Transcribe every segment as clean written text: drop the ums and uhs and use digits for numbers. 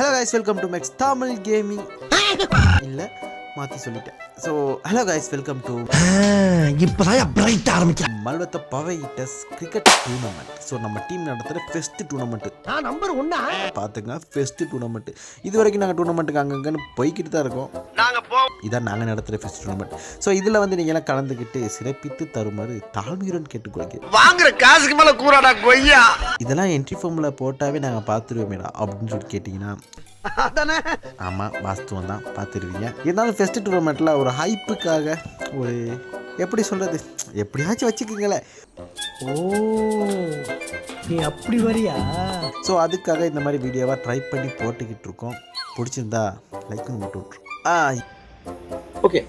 Hello guys, welcome to Max Tamil gaming. இல்லை மாற்றி சொல்லிட்டேன். So hello guys, welcome to இப்போதான் பிரைட் ஆரம்பிச்சேன். மல்வத்த பவைட்டஸ் கிரிக்கெட் டூர்னமெண்ட். ஸோ நம்ம டீம் நடத்துகிற ஃபெஸ்ட் டூர்னமெண்ட்டு. நான் நம்பர் ஒன்னா பார்த்துங்க, ஃபெஸ்ட் டூர்னமெண்ட்டு. இது வரைக்கும் நாங்கள் டூர்னமெண்ட்டுக்கு அங்கங்கன்னு போய்கிட்டு தான் இருக்கோம். இதான் நாங்கள் நடத்துகிற ஃபெஸ்ட் டூர்னமெண்ட். ஸோ இதில் வந்து நீங்களாம் கலந்துக்கிட்டு சிறப்பித்து தருமாறு தாழ்மையுடன் கேட்டுக்கொள்கிறேன். வாங்குற காசுக்கு மேல கூறாடா கொய்யா. இதெல்லாம் என்ட்ரி ஃபார்மில் போட்டாவே நாங்கள் பார்த்துருவோமேடா அப்படின்னு சொல்லி கேட்டிங்கன்னா ஆமாம், வாஸ்துவம் தான், பார்த்துருவீங்க. இருந்தாலும் ஃபெஸ்ட் டூர்னமெண்ட்டில் ஒரு ஹைப்புக்காக ஒரு எப்படி சொல்கிறது, எப்படியாச்சும் வச்சுக்கோங்களேன். ஓ, நீ அப்படி வரியா? ஸோ அதுக்காக இந்த மாதிரி வீடியோவாக ட்ரை பண்ணி போட்டுக்கிட்டு இருக்கோம். பிடிச்சிருந்தா லைக் பண்ணி மட்டும் விட்ருவோம். Okay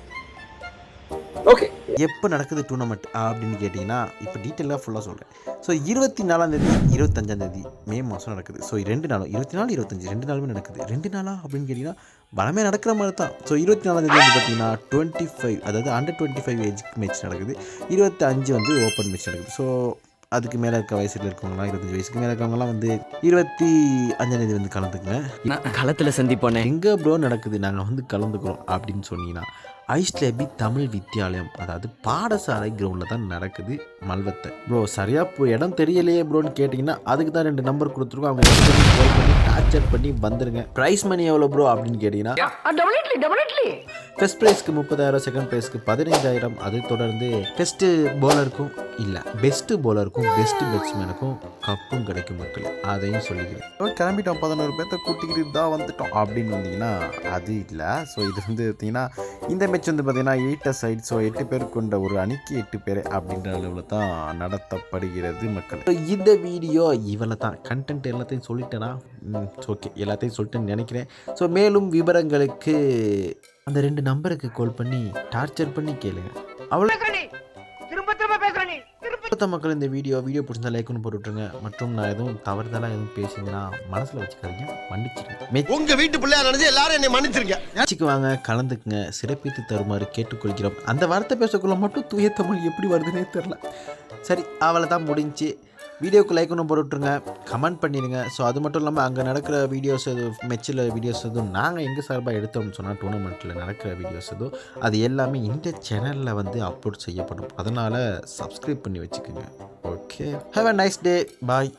okay. எப்போ நடக்குது டூர்னமெண்ட் அப்படின்னு கேட்டிங்கன்னா, இப்போ டீட்டெயிலாக ஃபுல்லாக சொல்கிறேன். ஸோ 24 25 மே மாதம் நடக்குது. ஸோ 2 நாளும் 24 25 2 நாளுமே நடக்குது. 2 நாளா அப்படின்னு கேட்டிங்கன்னா பலமே நடக்கிற மாதிரி தான். ஸோ 24 வந்து பார்த்தீங்கன்னா 25, அதாவது அண்டர் 25 ஏஜ்க்கு மேட்ச் நடக்குது. 25 வந்து ஓப்பன் மேட்ச் நடக்குது. ஸோ அதுக்கு மேலே இருக்க வயசில் இருக்கவங்களாம், 25 வயசுக்கு மேலே இருக்கவங்களாம் வந்து 25 வந்து கலந்துக்குங்க. களத்தில் சந்திப்போனே. எங்கே ப்ரோ நடக்குது, நாங்கள் வந்து கலந்துக்கிறோம் அப்படின்னு சொன்னீங்கன்னா ஐஸ்லேபி தமிழ் வித்யாலயம், அதாவது பாடசாலை கிரவுண்டில் தான் நடக்குது மல்வத்தை. ப்ரோ சரியாக இடம் தெரியலையே ப்ரோன்னு கேட்டிங்கன்னா அதுக்கு தான் 2 நம்பர் கொடுத்துருக்கோம். அவங்க கால் பண்ணி டார்ச்சர் பண்ணி வந்துருங்க. ப்ரைஸ் மணி எவ்வளோ ப்ரோ அப்படின்னு கேட்டிங்கன்னா ஃபர்ஸ்ட் ப்ரைஸ்க்கு 30,000, செகண்ட் ப்ரைஸ்க்கு 15,000. அது தொடர்ந்து பெஸ்ட்டு பவுலருக்கும் இல்லை பெஸ்ட்டு பவுலருக்கும் பெஸ்ட்டு பேட்ஸ்மேனுக்கும் கப்பும் கிடைக்கும் மக்கள். அதையும் சொல்லிக்கிறேன். கிளம்பிட்டோம், 11 பேர்த்த கூட்டிக்கிட்டு தான் வந்துட்டோம் அப்படின்னு வந்தீங்கன்னா அது இல்லை. ஸோ இது வந்து பார்த்தீங்கன்னா இந்த மேட்ச் வந்து பார்த்தீங்கன்னா 8 சைட். ஸோ 8 பேர் கொண்ட ஒரு அணிக்கு 8 பேர் அப்படின்ற அளவில் தான் நடத்தப்படுகிறது மக்கள். இந்த வீடியோ இவ்வளோ தான். கண்டென்ட் எல்லாத்தையும் சொல்லிட்டேன்னா ஓகே, எல்லாத்தையும் சொல்லிட்டேன்னு நினைக்கிறேன். ஸோ மேலும் விவரங்களுக்கு அந்த 2 நம்பருக்கு கால் பண்ணி டார்ச்சர் பண்ணி கேளுங்க. அவ்வளோ மக்கள். இந்த வீடியோ பிடிச்சிருந்தா லைக் ஒன்று போட்டு விட்டுருங்க. மற்றும் நான் எதுவும் தவறுதலாக எதுவும் பேசிங்கன்னா மனசில் வச்சுக்காதீங்க, மன்னிச்சிருங்க. உங்க வீட்டு பிள்ளையா நினைச்சு எல்லாரும் என்னை மன்னிச்சிருங்க. வச்சுக்கு வாங்க, கலந்துக்குங்க, சிறப்பித்து தருமாறு கேட்டுக்கொள்கிறோம். அந்த வார்த்தை பேசக்குள்ள மட்டும் தூய தமிழ் எப்படி வருதுன்னே தெரில. சரி, அவளை தான் முடிஞ்சு. வீடியோக்கு லைக் ஒன்று போட்டு விட்ருங்க, கமெண்ட் பண்ணிடுங்க. ஸோ அது மட்டும் இல்லாமல் அங்கே நடக்கிற வீடியோஸ் மெச்சில் வீடியோஸ் எதுவும் நாங்கள் எங்கள் சார்பாக எடுத்தோம்னு சொன்னால் டூர்னமெண்ட்டில் நடக்கிற வீடியோஸ் எதுவும் அது எல்லாமே இந்த சேனலில் வந்து அப்லோட் செய்யப்படும். அதனால் சப்ஸ்கிரைப் பண்ணி வச்சுக்கோங்க. Okay, have a nice day, bye.